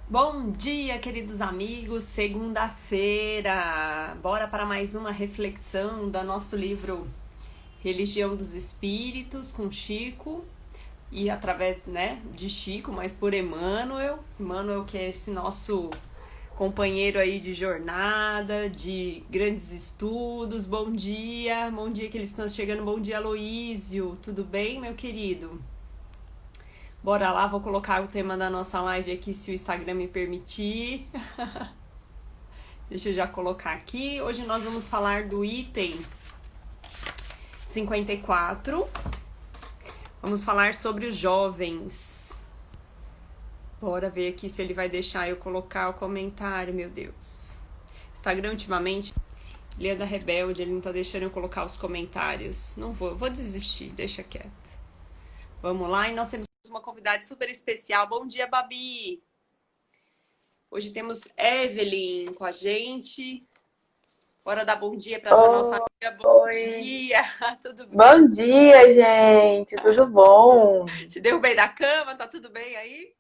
Bom dia, queridos amigos. Segunda-feira. Bora para mais uma reflexão do nosso livro Religião dos Espíritos com Chico e através, né, de Chico, mas por Emmanuel. Emmanuel que é esse nosso companheiro aí de jornada, de grandes estudos. Bom dia que eles estão chegando. Bom dia, Aloísio. Tudo bem, meu querido? Bora lá, vou colocar o tema da nossa live aqui, se o Instagram me permitir. Deixa eu já colocar aqui. Hoje nós vamos falar do item 54. Vamos falar sobre os jovens. Bora ver aqui se ele vai deixar eu colocar o comentário, meu Deus. Instagram ultimamente, ele anda rebelde, ele não tá deixando eu colocar os comentários. Não vou, eu vou desistir, deixa quieto. Vamos lá, e nós temos uma convidada super especial. Bom dia, Babi! Hoje temos Evelyn com a gente. Bora dar bom dia para essa nossa amiga. Bom Oi. dia! Tudo bem? Bom dia, gente. Tudo bom? Te derrubei da cama? Tá tudo bem aí?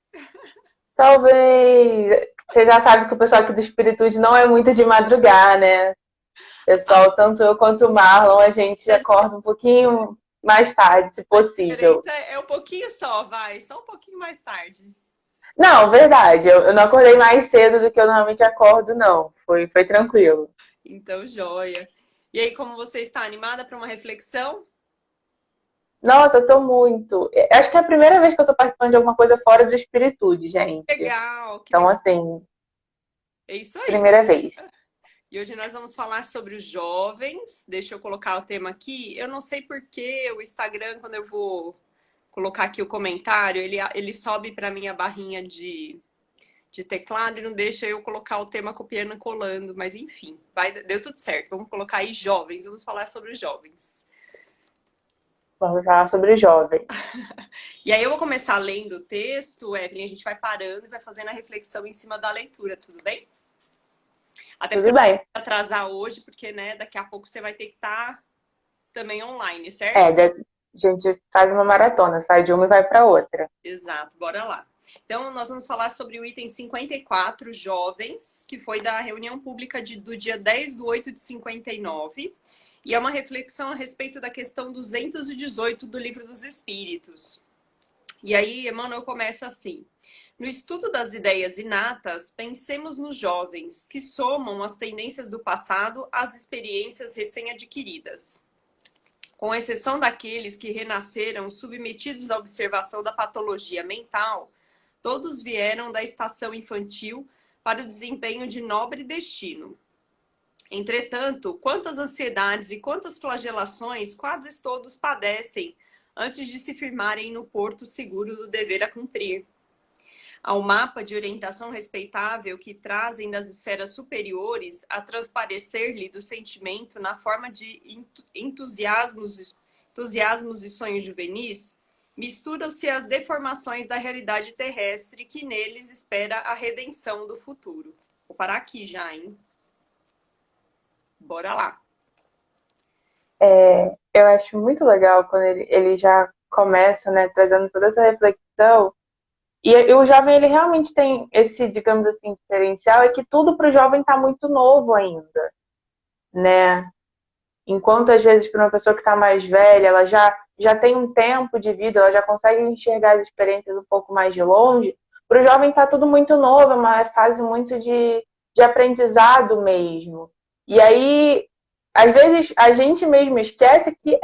Talvez. Você já sabe que o pessoal aqui do Espíritude não é muito de madrugar, né? A Pessoal, tanto eu quanto o Marlon, a gente acorda um pouquinho mais tarde, se possível. diferença é um pouquinho só, vai. Só um pouquinho mais tarde. Não, verdade. Eu não acordei mais cedo do que eu normalmente acordo, não. Foi tranquilo. Então, joia. E aí, como você está animada para uma reflexão? Nossa, eu tô muito. Acho que é a primeira vez que eu tô participando de alguma coisa fora do Espíritude, gente. Legal, que Então, legal. assim, É isso aí. primeira vez. E hoje nós vamos falar sobre os jovens. Deixa eu colocar o tema aqui. Eu não sei por que o Instagram, quando eu vou colocar aqui o comentário, ele sobe para mim a barrinha de teclado e não deixa eu colocar o tema copiando e colando, mas enfim, deu tudo certo. Vamos colocar aí jovens, vamos falar sobre os jovens. Vamos falar sobre jovens. E aí eu vou começar lendo o texto, Evelyn, a gente vai parando e vai fazendo a reflexão em cima da leitura, tudo bem? Até porque Tudo eu não bem. vou atrasar hoje, porque né, daqui a pouco você vai ter que estar também online, certo? É, a gente faz uma maratona, sai de uma e vai para outra. Exato, bora lá. Então, nós vamos falar sobre o item 54, jovens, que foi da reunião pública do dia 10/8/59, e é uma reflexão a respeito da questão 218 do Livro dos Espíritos. E aí, Emmanuel começa assim: no estudo das ideias inatas, pensemos nos jovens, que somam as tendências do passado às experiências recém-adquiridas. Com exceção daqueles que renasceram submetidos à observação da patologia mental, todos vieram da estação infantil para o desempenho de nobre destino. Entretanto, quantas ansiedades e quantas flagelações quase todos padecem antes de se firmarem no porto seguro do dever a cumprir. Ao mapa de orientação respeitável que trazem das esferas superiores a transparecer-lhe do sentimento na forma de entusiasmos e sonhos juvenis, misturam-se as deformações da realidade terrestre que neles espera a redenção do futuro. Vou parar aqui já, hein? Bora lá. Eu acho muito legal quando ele já começa, né, trazendo toda essa reflexão. E o jovem, ele realmente tem esse, digamos assim, diferencial, é que tudo para o jovem está muito novo ainda, né? Enquanto, às vezes, para uma pessoa que está mais velha, ela já tem um tempo de vida, ela já consegue enxergar as experiências um pouco mais de longe, para o jovem está tudo muito novo, é uma fase muito de aprendizado mesmo. E aí, às vezes, a gente mesmo esquece que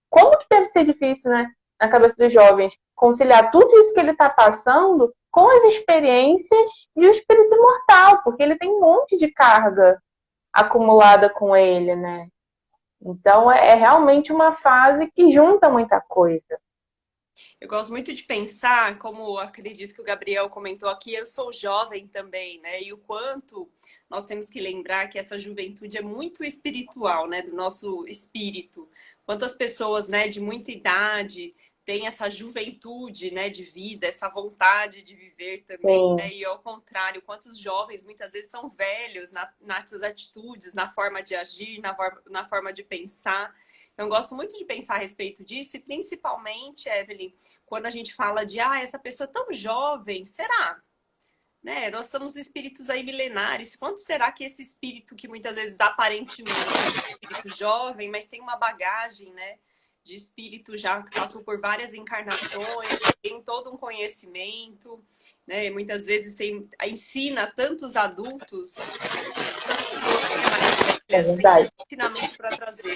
como que deve ser difícil, né, na cabeça dos jovens, conciliar tudo isso que ele está passando com as experiências de um espírito imortal, porque ele tem um monte de carga acumulada com ele, né? Então é realmente uma fase que junta muita coisa. Eu gosto muito de pensar, como acredito que o Gabriel comentou aqui, eu sou jovem também, né? E o quanto nós temos que lembrar que essa juventude é muito espiritual, né? Do nosso espírito. Quantas pessoas, né, de muita idade têm essa juventude, né, de vida, essa vontade de viver também, Sim, né? E ao contrário, quantos jovens muitas vezes são velhos nas atitudes, na forma de agir, na forma de pensar. Então, eu gosto muito de pensar a respeito disso, e principalmente, Evelyn, quando a gente fala de essa pessoa é tão jovem, será? né? Nós somos espíritos aí milenares. Quanto será que esse espírito que muitas vezes aparentemente é um espírito jovem, mas tem uma bagagem, né? De espírito já que passou por várias encarnações, tem todo um conhecimento, né? Muitas vezes ensina tantos adultos, tantas pessoas, né, É Maria? Tem verdade. ensinamento para trazer.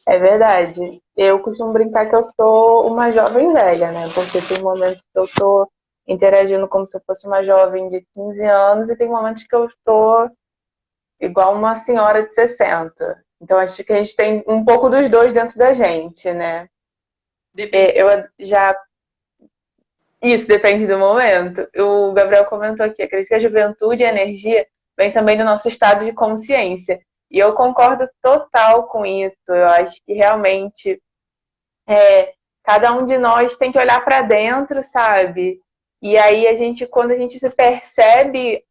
É verdade. Eu costumo brincar que eu sou uma jovem velha, né? Porque tem momentos que eu tô interagindo como se eu fosse uma jovem de 15 anos e tem momentos que eu estou igual uma senhora de 60. Então acho que a gente tem um pouco dos dois dentro da gente, né? Depende. Eu já. Isso depende do momento. O Gabriel comentou aqui, acredito que a juventude e a energia vem também do nosso estado de consciência. E eu concordo total com isso. Eu acho que realmente cada um de nós tem que olhar para dentro, sabe? E aí quando a gente se percebe,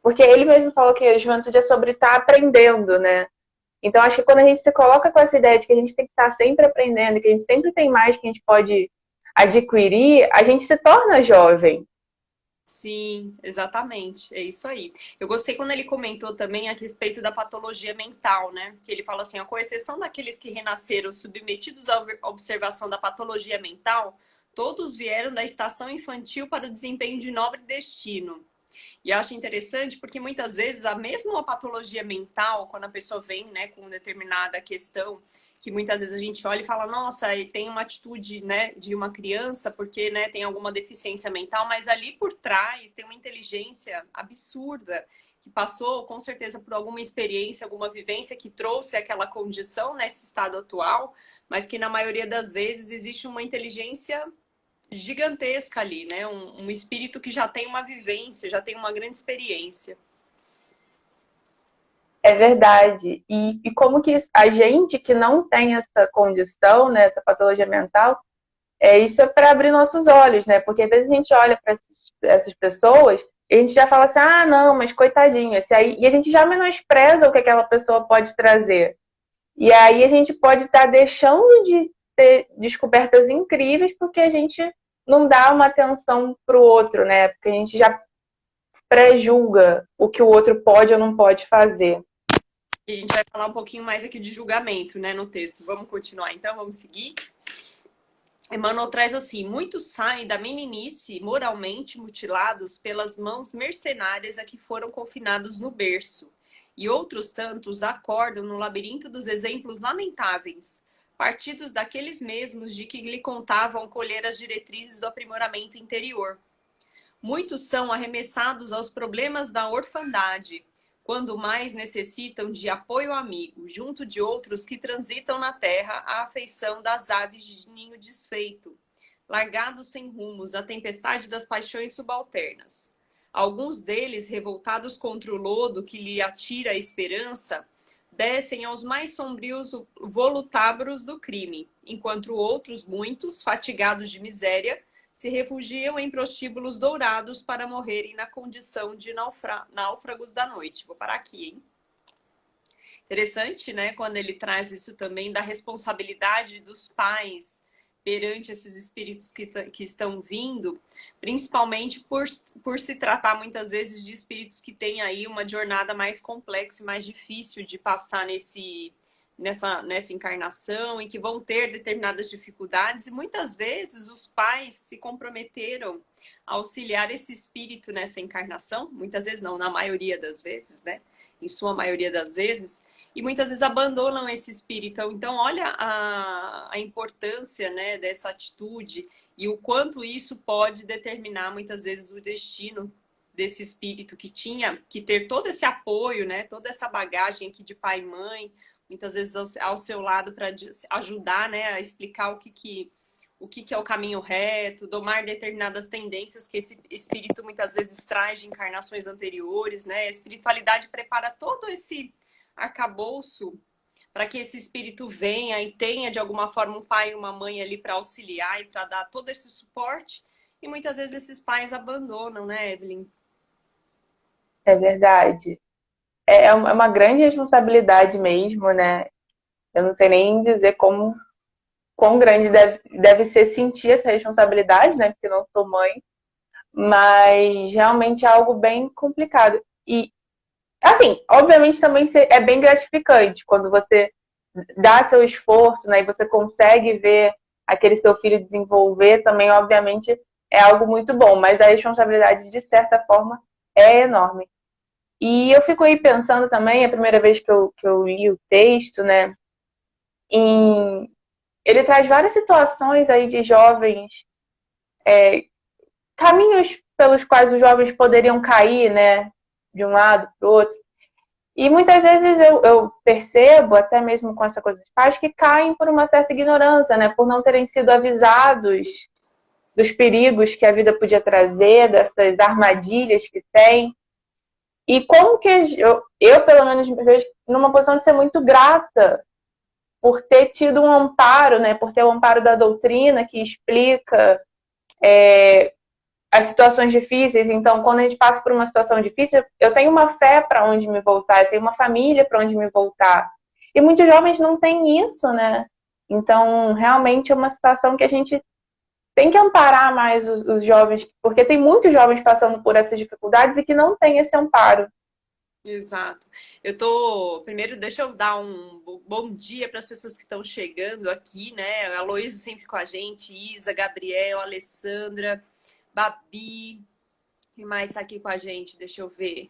porque ele mesmo falou que a juventude é sobre estar aprendendo, né? Então acho que quando a gente se coloca com essa ideia de que a gente tem que estar sempre aprendendo, que a gente sempre tem mais que a gente pode adquirir, a gente se torna jovem. Sim, exatamente. É isso aí. Eu gostei quando ele comentou também a respeito da patologia mental, né? Que ele fala assim, com exceção daqueles que renasceram submetidos à observação da patologia mental, todos vieram da estação infantil para o desempenho de nobre destino. E eu acho interessante porque muitas vezes a mesma patologia mental, quando a pessoa vem, né, com determinada questão, que muitas vezes a gente olha e fala, nossa, ele tem uma atitude, né, de uma criança porque, né, tem alguma deficiência mental, mas ali por trás tem uma inteligência absurda que passou com certeza por alguma experiência, alguma vivência que trouxe aquela condição nesse estado atual, mas que na maioria das vezes existe uma inteligência gigantesca ali, né? Um espírito que já tem uma vivência, já tem uma grande experiência. É verdade. E como que a gente que não tem essa condição, né, essa patologia mental, isso é para abrir nossos olhos, né? Porque às vezes a gente olha para essas pessoas e a gente já fala assim, ah, não, mas coitadinho, esse aí. E a gente já menospreza o que aquela pessoa pode trazer. E aí a gente pode estar deixando de ter descobertas incríveis porque a gente não dá uma atenção para o outro, né? Porque a gente já pré-julga o que o outro pode ou não pode fazer. E a gente vai falar um pouquinho mais aqui de julgamento, né, no texto. Vamos continuar então, vamos seguir. Emmanuel traz assim, muitos saem da meninice moralmente mutilados pelas mãos mercenárias a que foram confinados no berço. E outros tantos acordam no labirinto dos exemplos lamentáveis, partidos daqueles mesmos de que lhe contavam colher as diretrizes do aprimoramento interior. Muitos são arremessados aos problemas da orfandade, quando mais necessitam de apoio amigo, junto de outros que transitam na terra à afeição das aves de ninho desfeito, largados sem rumos à tempestade das paixões subalternas. Alguns deles, revoltados contra o lodo que lhe atira a esperança, descem aos mais sombrios volutábulos do crime, enquanto outros, muitos, fatigados de miséria, se refugiam em prostíbulos dourados para morrerem na condição de náufragos da noite. Vou parar aqui, hein? Interessante, né? Quando ele traz isso também da responsabilidade dos pais perante esses espíritos que estão vindo, principalmente por se tratar muitas vezes de espíritos que têm aí uma jornada mais complexa e mais difícil de passar nessa encarnação e que vão ter determinadas dificuldades e muitas vezes os pais se comprometeram a auxiliar esse espírito nessa encarnação, muitas vezes não, na maioria das vezes, né? Em sua maioria das vezes, e muitas vezes abandonam esse espírito. Então, olha a importância, né, dessa atitude e o quanto isso pode determinar muitas vezes o destino desse espírito que tinha que ter todo esse apoio, né, toda essa bagagem aqui de pai e mãe, muitas vezes ao seu lado para ajudar, né, a explicar o que é o caminho reto, domar determinadas tendências que esse espírito muitas vezes traz de encarnações anteriores, né? A espiritualidade prepara todo esse arcabouço para que esse espírito venha e tenha de alguma forma um pai e uma mãe ali para auxiliar e para dar todo esse suporte. E muitas vezes esses pais abandonam, né, Evelyn? É verdade. É uma grande responsabilidade mesmo, né? Eu não sei nem dizer quão grande deve ser sentir essa responsabilidade, né? Porque não sou mãe. mas realmente é algo bem complicado. E, assim, obviamente também é bem gratificante quando você dá seu esforço, né, e você consegue ver aquele seu filho desenvolver, também, obviamente, é algo muito bom, mas a responsabilidade, de certa forma, é enorme. E eu fico aí pensando também, a primeira vez que eu li o texto, né, em... ele traz várias situações aí de jovens, caminhos pelos quais os jovens poderiam cair, né, de um lado para o outro. E muitas vezes eu percebo, até mesmo com essa coisa dos pais, que caem por uma certa ignorância, né, por não terem sido avisados dos perigos que a vida podia trazer, dessas armadilhas que tem. E como que eu pelo menos, me vejo numa posição de ser muito grata por ter tido um amparo, né? Por ter o amparo da doutrina que explica as situações difíceis. Então, quando a gente passa por uma situação difícil, eu tenho uma fé para onde me voltar, eu tenho uma família para onde me voltar. E muitos jovens não têm isso, né? Então, realmente é uma situação que a gente tem que amparar mais os jovens, porque tem muitos jovens passando por essas dificuldades e que não têm esse amparo. Exato. Eu tô. Primeiro, deixa eu dar um bom dia para as pessoas que estão chegando aqui, né? A Aloysio sempre com a gente, Isa, Gabriel, Alessandra, Babi. Quem mais tá aqui com a gente? Deixa eu ver.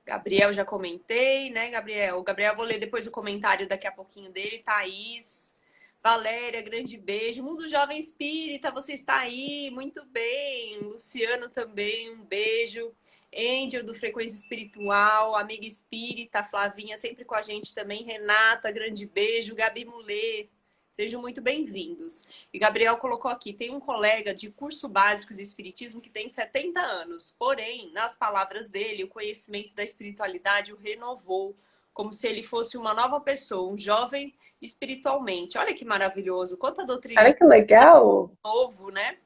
Gabriel, já comentei, né, Gabriel? O Gabriel, vou ler depois o comentário daqui a pouquinho dele. Thaís, Valéria, grande beijo. Mundo Jovem Espírita, você está aí, muito bem. Luciano também, um beijo. Angel do Frequência Espiritual, amiga espírita, Flavinha sempre com a gente também. Renata, grande beijo. Gabi Mulê, sejam muito bem-vindos. E Gabriel colocou aqui, tem um colega de curso básico de Espiritismo que tem 70 anos. Porém, nas palavras dele, o conhecimento da espiritualidade o renovou, como se ele fosse uma nova pessoa, um jovem espiritualmente. Olha que maravilhoso, quanta doutrina Olha que legal! novo, né?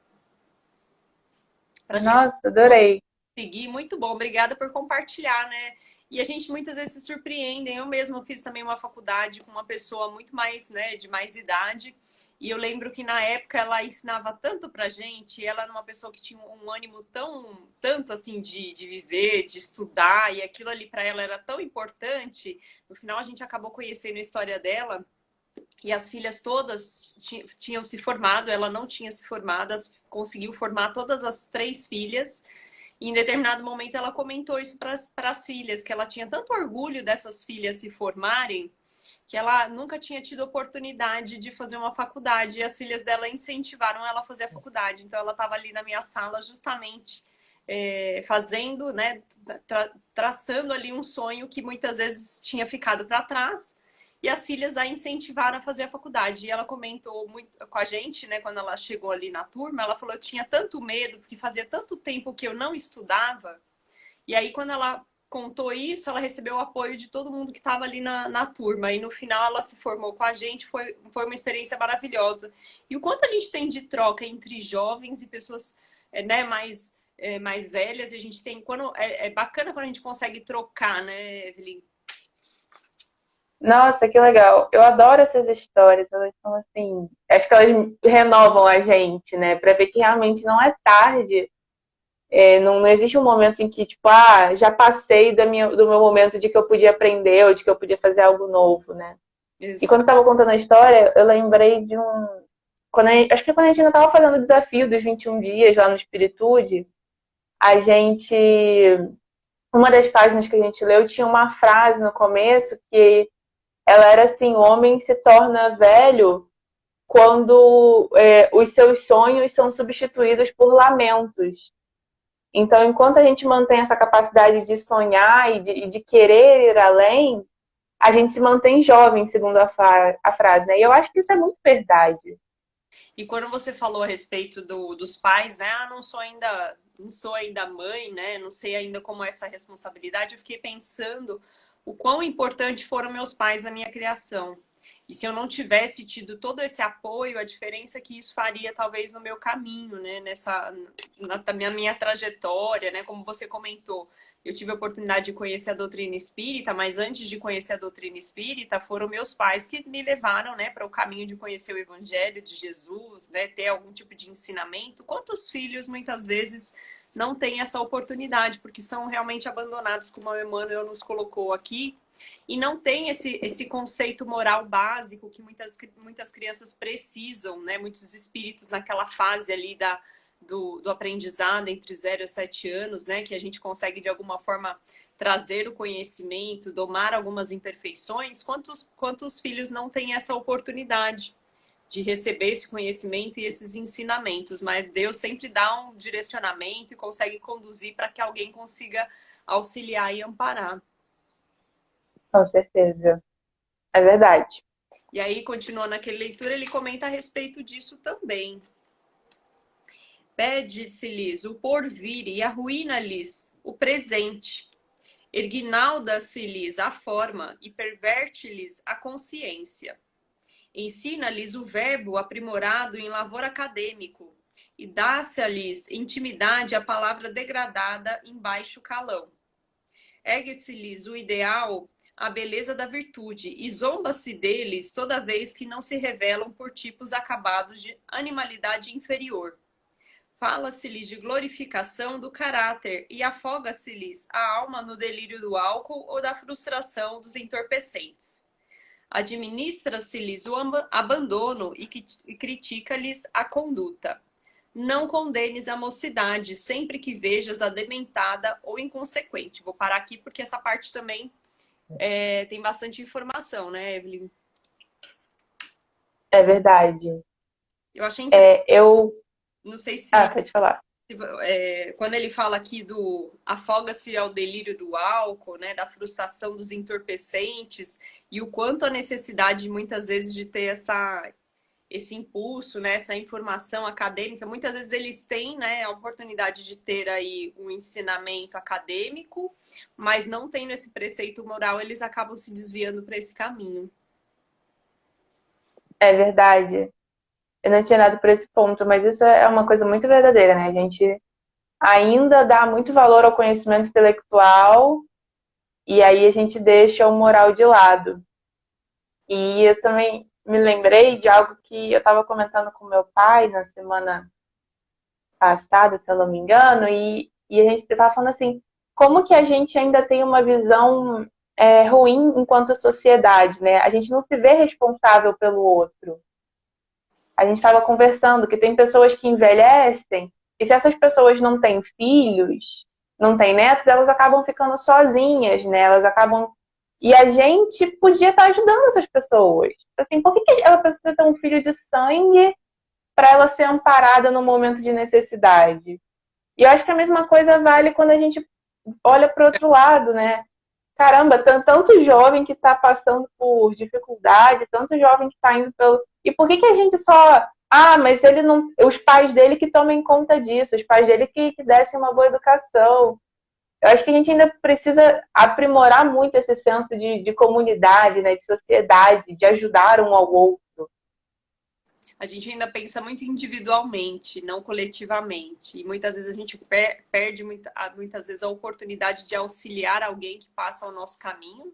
Pra gente Nossa, adorei. seguir, muito bom. Obrigada por compartilhar, né? E a gente muitas vezes se surpreende. Eu mesma fiz também uma faculdade com uma pessoa muito mais, né, de mais idade. E eu lembro que na época ela ensinava tanto pra gente, ela era uma pessoa que tinha um ânimo tanto assim de viver, de estudar, e aquilo ali pra ela era tão importante. No final a gente acabou conhecendo a história dela. E as filhas todas tinham se formado, ela não tinha se formado, conseguiu formar todas as três filhas. E em determinado momento ela comentou isso para as filhas, que ela tinha tanto orgulho dessas filhas se formarem, que ela nunca tinha tido oportunidade de fazer uma faculdade. E as filhas dela incentivaram ela a fazer a faculdade. Então ela estava ali na minha sala justamente fazendo, né, traçando ali um sonho que muitas vezes tinha ficado para trás. E as filhas a incentivaram a fazer a faculdade. E ela comentou muito com a gente, né, quando ela chegou ali na turma, ela falou: eu tinha tanto medo, porque fazia tanto tempo que eu não estudava. E aí, quando ela contou isso, ela recebeu o apoio de todo mundo que estava ali na turma. E no final, ela se formou com a gente, foi uma experiência maravilhosa. E o quanto a gente tem de troca entre jovens e pessoas, né, mais velhas, e a gente tem. É bacana quando a gente consegue trocar, né, Evelyn? Nossa, que legal. Eu adoro essas histórias. Elas são assim. Acho que elas renovam a gente, né? Pra ver que realmente não é tarde. Não existe um momento em que, tipo, já passei do meu momento de que eu podia aprender ou de que eu podia fazer algo novo, né? E quando eu Exato. estava contando a história, eu lembrei de acho que quando a gente ainda estava fazendo o desafio dos 21 dias lá no Espiritude, a gente. Uma das páginas que a gente leu tinha uma frase no começo que ela era assim: o homem se torna velho quando os seus sonhos são substituídos por lamentos. Então, enquanto a gente mantém essa capacidade de sonhar e de querer ir além, a gente se mantém jovem, segundo a frase, né? E eu acho que isso é muito verdade. E quando você falou a respeito dos pais, né? Não sou ainda mãe, né? Não sei ainda como é essa responsabilidade. Eu fiquei pensando o quão importante foram meus pais na minha criação. E se eu não tivesse tido todo esse apoio, a diferença que isso faria talvez no meu caminho, né? Na minha trajetória, né? Como você comentou, eu tive a oportunidade de conhecer a doutrina espírita, mas antes de conhecer a doutrina espírita, foram meus pais que me levaram, né, para o caminho de conhecer o evangelho de Jesus, né, ter algum tipo de ensinamento. Quantos filhos, muitas vezes, não têm essa oportunidade, porque são realmente abandonados, como a Emmanuel nos colocou aqui, e não tem esse conceito moral básico que muitas crianças precisam, né? Muitos espíritos naquela fase ali do aprendizado entre os 0 e 7 anos, né? Que a gente consegue, de alguma forma, trazer o conhecimento, domar algumas imperfeições. Quantos filhos não têm essa oportunidade de receber esse conhecimento e esses ensinamentos? Mas Deus sempre dá um direcionamento e consegue conduzir para que alguém consiga auxiliar e amparar. Com certeza. É verdade. E aí, continuando aquela leitura, ele comenta a respeito disso também. Pede-se-lhes o porvir e arruína-lhes o presente. Erguinalda-se-lhes a forma e perverte-lhes a consciência. Ensina-lhes o verbo aprimorado em lavor acadêmico e dá-se-lhes intimidade a palavra degradada em baixo calão. Ergue-se-lhes o ideal, a beleza da virtude, e zomba-se deles toda vez que não se revelam por tipos acabados de animalidade inferior. Fala-se-lhes de glorificação do caráter e afoga-se-lhes a alma no delírio do álcool ou da frustração dos entorpecentes. Administra-se-lhes o abandono e critica-lhes a conduta. Não condenes a mocidade sempre que vejas a dementada ou inconsequente. Vou parar aqui porque essa parte também tem bastante informação, né, Evelyn? É verdade. Eu achei interessante. Não sei se Pode falar. quando ele fala aqui do afoga-se ao delírio do álcool, né, da frustração dos entorpecentes, e o quanto a necessidade muitas vezes de ter esse impulso, né, essa informação acadêmica, muitas vezes eles têm, né, a oportunidade de ter aí um ensinamento acadêmico, mas não tendo esse preceito moral, eles acabam se desviando para esse caminho. É verdade. Eu não tinha dado por esse ponto, mas isso é uma coisa muito verdadeira, né? A gente ainda dá muito valor ao conhecimento intelectual e aí a gente deixa o moral de lado. E eu também me lembrei de algo que eu estava comentando com meu pai na semana passada, se eu não me engano, e a gente estava falando assim, como que a gente ainda tem uma visão ruim enquanto sociedade, né? A gente não se vê responsável pelo outro. A gente estava conversando que tem pessoas que envelhecem, e se essas pessoas não têm filhos, não têm netos, elas acabam ficando sozinhas, né? Elas acabam. E a gente podia estar ajudando essas pessoas. Assim, por que ela precisa ter um filho de sangue para ela ser amparada no momento de necessidade? E eu acho que a mesma coisa vale quando a gente olha para o outro lado, né? Caramba, tanto jovem que está passando por dificuldade, tanto jovem que está indo pelo. E por que a gente só. Mas ele não. Os pais dele que tomem conta disso, os pais dele que dessem uma boa educação. Eu acho que a gente ainda precisa aprimorar muito esse senso de comunidade, né, de sociedade, de ajudar um ao outro. A gente ainda pensa muito individualmente, não coletivamente. E muitas vezes a gente perde muitas vezes a oportunidade de auxiliar alguém que passa ao nosso caminho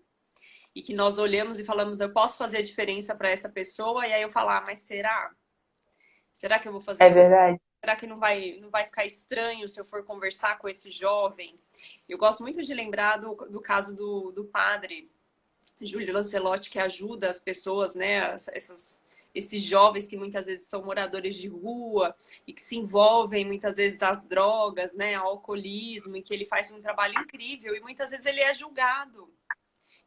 e que nós olhamos e falamos, eu posso fazer a diferença para essa pessoa? E aí eu falar, mas será? Será que eu vou fazer É isso? verdade. Será que não vai ficar estranho se eu for conversar com esse jovem? Eu gosto muito de lembrar do caso do padre Júlio Lancelotti, que ajuda as pessoas, né? Esses jovens que muitas vezes são moradores de rua e que se envolvem muitas vezes nas drogas, né? Ao alcoolismo, e que ele faz um trabalho incrível e muitas vezes ele é julgado.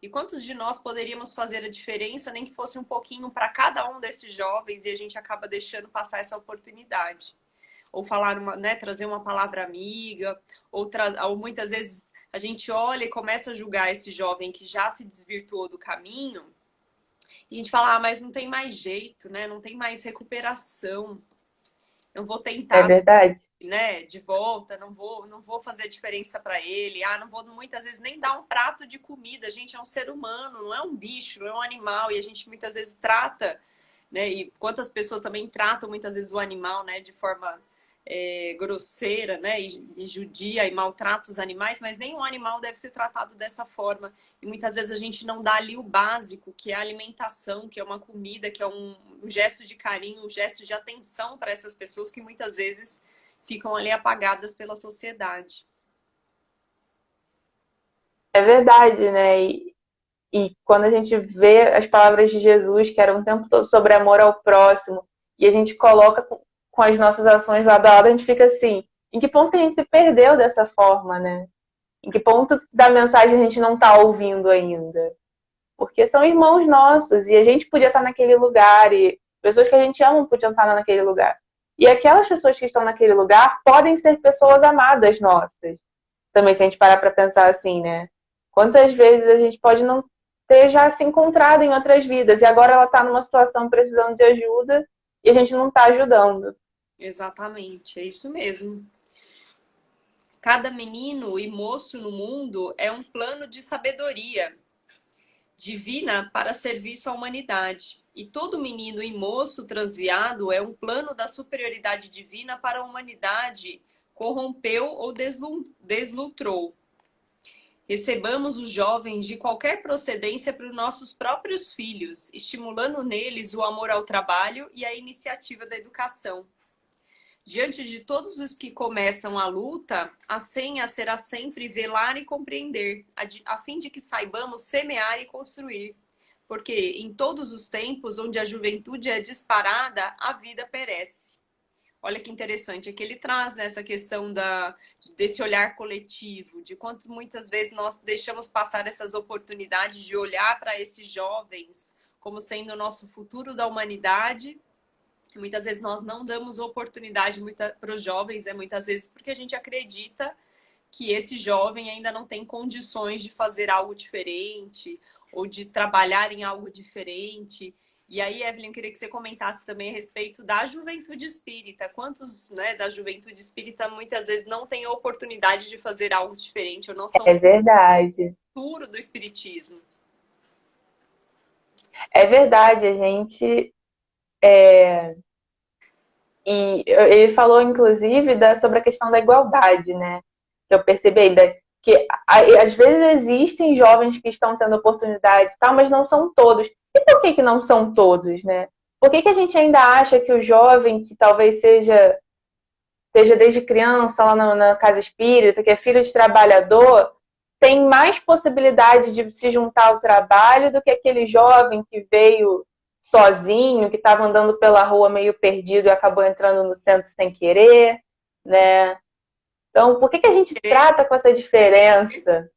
E quantos de nós poderíamos fazer a diferença, nem que fosse um pouquinho para cada um desses jovens, e a gente acaba deixando passar essa oportunidade? Ou falar né, trazer uma palavra amiga, ou muitas vezes a gente olha e começa a julgar esse jovem que já se desvirtuou do caminho, e a gente fala, mas não tem mais jeito, né? Não tem mais recuperação. Eu vou É tentar, verdade. né, de volta, não vou fazer diferença para ele. Não vou muitas vezes nem dar um prato de comida. A gente é um ser humano, não é um bicho, não é um animal, e a gente muitas vezes trata, né? E quantas pessoas também tratam muitas vezes o animal, né, de forma grosseira, né, e judia e maltrata os animais, mas nenhum animal deve ser tratado dessa forma. E muitas vezes a gente não dá ali o básico, que é a alimentação, que é uma comida, que é um gesto de carinho, um gesto de atenção para essas pessoas que muitas vezes ficam ali apagadas pela sociedade. É verdade, né? E quando a gente vê as palavras de Jesus, que eram o tempo todo sobre amor ao próximo, e a gente coloca com as nossas ações lado a lado, a gente fica assim, em que ponto que a gente se perdeu dessa forma, né? Em que ponto da mensagem a gente não está ouvindo ainda? Porque são irmãos nossos, e a gente podia estar naquele lugar, e pessoas que a gente ama podiam estar naquele lugar. E aquelas pessoas que estão naquele lugar podem ser pessoas amadas nossas. Também, se a gente parar para pensar assim, né? Quantas vezes a gente pode não ter já se encontrado em outras vidas, e agora ela está numa situação precisando de ajuda, e a gente não está ajudando. Exatamente, é isso mesmo. Cada menino e moço no mundo é um plano de sabedoria divina para serviço à humanidade. E todo menino e moço transviado é um plano da superioridade divina para a humanidade, corrompeu ou deslutrou. Recebamos os jovens de qualquer procedência para os nossos próprios filhos, estimulando neles o amor ao trabalho e a iniciativa da educação. Diante de todos os que começam a luta, a senha será sempre velar e compreender, a fim de que saibamos semear e construir. Porque em todos os tempos onde a juventude é disparada, a vida perece. Olha que interessante, é que ele traz nessa questão desse olhar coletivo, de quanto muitas vezes nós deixamos passar essas oportunidades de olhar para esses jovens como sendo o nosso futuro da humanidade. Muitas vezes nós não damos oportunidade para os jovens, muitas vezes porque a gente acredita que esse jovem ainda não tem condições de fazer algo diferente ou de trabalhar em algo diferente. E aí, Evelyn, eu queria que você comentasse também a respeito da juventude espírita. Quantos, né, da juventude espírita muitas vezes não têm a oportunidade de fazer algo diferente ou não são É verdade. futuro do espiritismo? É verdade, a gente. E ele falou, inclusive, sobre a questão da igualdade, né? Que eu percebi ainda que às vezes existem jovens que estão tendo oportunidade e tal, mas não são todos. E por que não são todos, né? Por que a gente ainda acha que o jovem que talvez esteja desde criança lá na casa espírita, que é filho de trabalhador, tem mais possibilidade de se juntar ao trabalho do que aquele jovem que veio sozinho, que estava andando pela rua meio perdido e acabou entrando no centro sem querer, né? Então, por que a gente trata com essa diferença?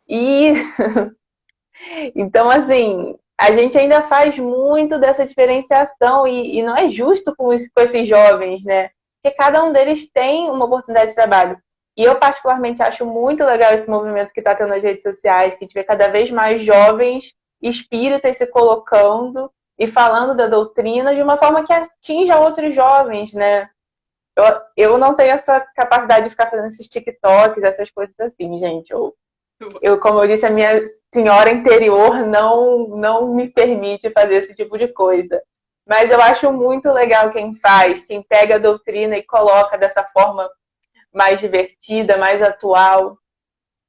E então, assim, a gente ainda faz muito dessa diferenciação e não é justo com esses jovens, né? Porque cada um deles tem uma oportunidade de trabalho. E eu, particularmente, acho muito legal esse movimento que está tendo nas redes sociais, que a gente vê cada vez mais jovens espíritas se colocando e falando da doutrina de uma forma que atinja outros jovens, né? Eu não tenho essa capacidade de ficar fazendo esses TikToks, essas coisas assim, gente. Como eu disse, a minha senhora interior não me permite fazer esse tipo de coisa. Mas eu acho muito legal quem faz, quem pega a doutrina e coloca dessa forma mais divertida, mais atual.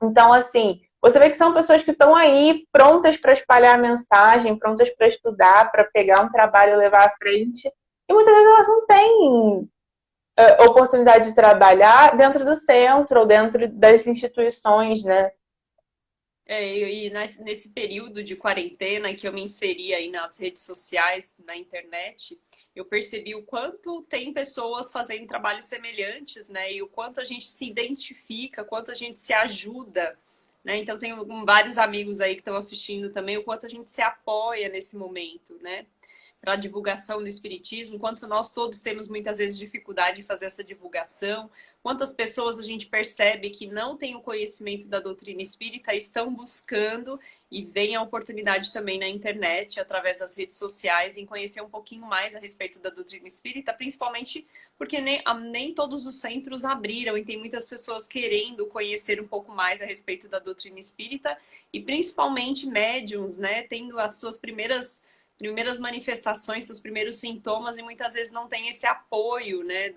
Então, assim, você vê que são pessoas que estão aí prontas para espalhar a mensagem, prontas para estudar, para pegar um trabalho e levar à frente. E muitas vezes elas não têm oportunidade de trabalhar dentro do centro ou dentro das instituições, né? E nesse período de quarentena que eu me inseri aí nas redes sociais, na internet, eu percebi o quanto tem pessoas fazendo trabalhos semelhantes, né? E o quanto a gente se identifica, quanto a gente se ajuda, né? Então, tenho vários amigos aí que estão assistindo também, o quanto a gente se apoia nesse momento, né? Para a divulgação do espiritismo, quanto nós todos temos muitas vezes dificuldade de fazer essa divulgação, quantas pessoas a gente percebe que não têm o conhecimento da doutrina espírita, estão buscando e vem a oportunidade também na internet, através das redes sociais, em conhecer um pouquinho mais a respeito da doutrina espírita, principalmente porque nem todos os centros abriram e tem muitas pessoas querendo conhecer um pouco mais a respeito da doutrina espírita e principalmente médiums, né, tendo as suas primeiras primeiras manifestações, seus primeiros sintomas, e muitas vezes não tem esse apoio, né,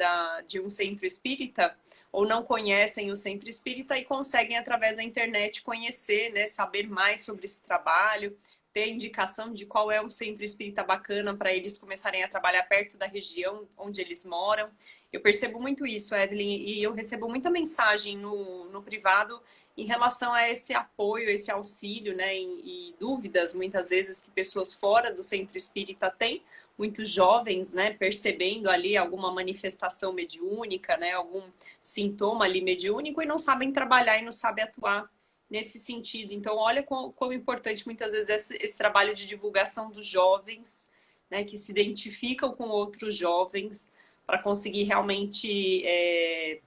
de um centro espírita, ou não conhecem o centro espírita e conseguem, através da internet, conhecer, né, saber mais sobre esse trabalho, ter indicação de qual é um centro espírita bacana para eles começarem a trabalhar perto da região onde eles moram. Eu percebo muito isso, Evelyn, e eu recebo muita mensagem no privado em relação a esse apoio, esse auxílio, né, e dúvidas, muitas vezes, que pessoas fora do centro espírita têm, muitos jovens, né, percebendo ali alguma manifestação mediúnica, né, algum sintoma ali mediúnico e não sabem trabalhar e não sabem atuar nesse sentido. Então, olha quão importante muitas vezes esse trabalho de divulgação dos jovens, né, que se identificam com outros jovens para conseguir realmente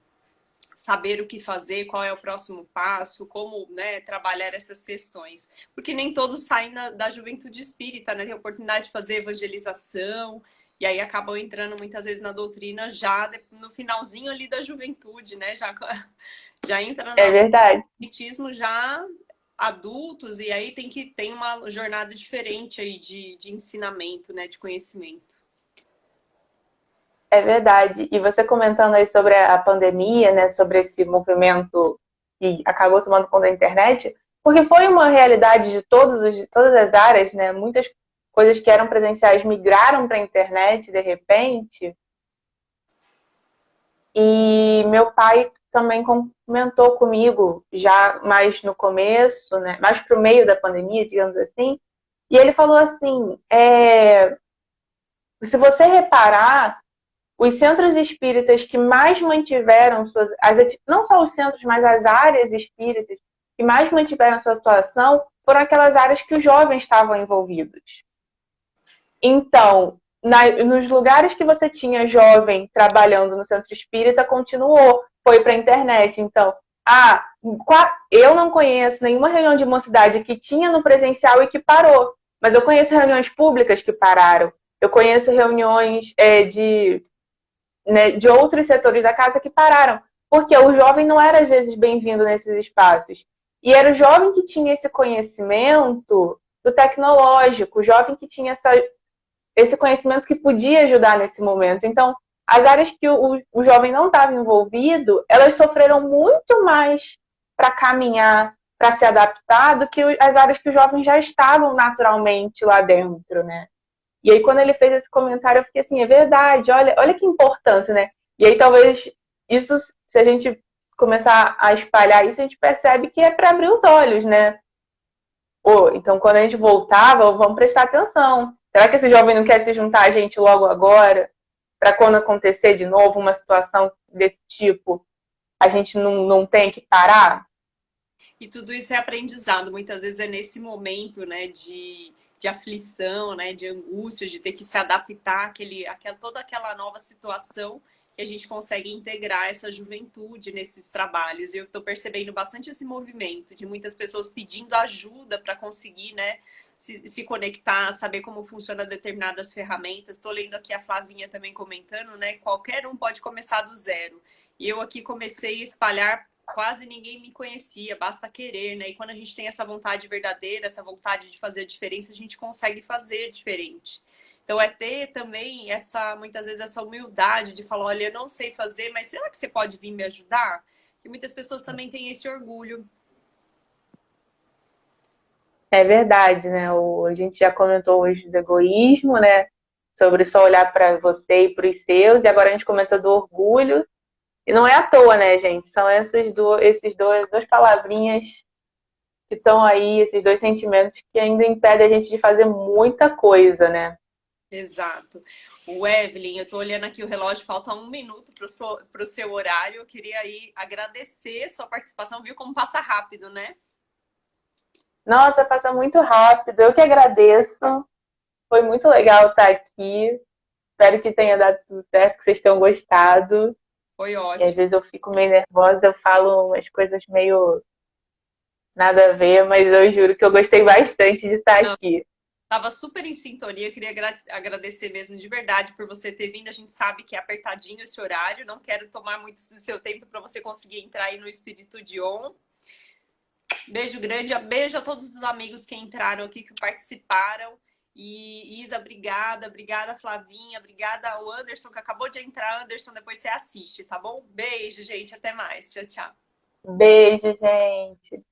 saber o que fazer, qual é o próximo passo, como, né, trabalhar essas questões. Porque nem todos saem da juventude espírita, né? Tem a oportunidade de fazer evangelização, e aí acabam entrando muitas vezes na doutrina já no finalzinho ali da juventude, né? Já entra É no verdade. espiritismo já adultos, e aí tem uma jornada diferente aí de ensinamento, né? De conhecimento. É verdade. E você comentando aí sobre a pandemia, né, sobre esse movimento que acabou tomando conta da internet, porque foi uma realidade de todas as áreas, né? Muitas coisas que eram presenciais migraram para a internet de repente. E meu pai também comentou comigo já mais no começo, né, mais para o meio da pandemia, digamos assim. E ele falou assim: se você reparar, os centros espíritas que mais mantiveram não só os centros, mas as áreas espíritas que mais mantiveram sua atuação foram aquelas áreas que os jovens estavam envolvidos. Então, nos lugares que você tinha jovem trabalhando no centro espírita, continuou, foi para a internet. Então, eu não conheço nenhuma reunião de mocidade que tinha no presencial e que parou, mas eu conheço reuniões públicas que pararam. Eu conheço reuniões de outros setores da casa que pararam, porque o jovem não era, às vezes, bem-vindo nesses espaços. E era o jovem que tinha esse conhecimento do tecnológico, o jovem que tinha esse conhecimento que podia ajudar nesse momento. Então, as áreas que o jovem não estava envolvido, elas sofreram muito mais para caminhar, para se adaptar, do que as áreas que os jovens já estavam naturalmente lá dentro, né? E aí, quando ele fez esse comentário, eu fiquei assim, é verdade, olha que importância, né? E aí, talvez, isso, se a gente começar a espalhar isso, a gente percebe que é para abrir os olhos, né? Então, quando a gente voltava, vamos prestar atenção. Será que esse jovem não quer se juntar a gente logo agora? Para quando acontecer de novo uma situação desse tipo, a gente não tem que parar? E tudo isso é aprendizado. Muitas vezes é nesse momento, né, de aflição, né, de angústia, de ter que se adaptar toda aquela nova situação, que a gente consegue integrar essa juventude nesses trabalhos. E eu estou percebendo bastante esse movimento de muitas pessoas pedindo ajuda para conseguir, né, se conectar, saber como funcionam determinadas ferramentas. Estou lendo aqui a Flavinha também comentando, né? Qualquer um pode começar do zero. E eu aqui comecei a espalhar, quase ninguém me conhecia, basta querer, né? E quando a gente tem essa vontade verdadeira, essa vontade de fazer a diferença, a gente consegue fazer diferente. Então é ter também muitas vezes essa humildade de falar, olha, eu não sei fazer, mas será que você pode vir me ajudar? E muitas pessoas também têm esse orgulho. É verdade, né? A gente já comentou hoje do egoísmo, né? Sobre só olhar para você e para os seus, e agora a gente comentou do orgulho. E não é à toa, né, gente? São duas palavrinhas que estão aí, esses dois sentimentos que ainda impedem a gente de fazer muita coisa, né? Exato. O Evelyn, eu tô olhando aqui o relógio, falta 1 minuto para o seu horário. Eu queria aí agradecer sua participação, viu como passa rápido, né? Nossa, passa muito rápido. Eu que agradeço. Foi muito legal estar aqui. Espero que tenha dado tudo certo, que vocês tenham gostado. Foi E às ótimo. vezes eu fico meio nervosa, eu falo umas coisas meio nada a ver, mas eu juro que eu gostei bastante de estar Não, aqui. tava super em sintonia. Eu queria agradecer mesmo de verdade por você ter vindo. A gente sabe que é apertadinho esse horário. Não quero tomar muito do seu tempo para você conseguir entrar aí no espírito de on. Beijo grande, beijo a todos os amigos que entraram aqui, que participaram. E Isa, obrigada. Obrigada, Flavinha. Obrigada ao Anderson, que acabou de entrar. Anderson, depois você assiste, tá bom? Beijo, gente. Até mais. Tchau, tchau. Beijo, gente.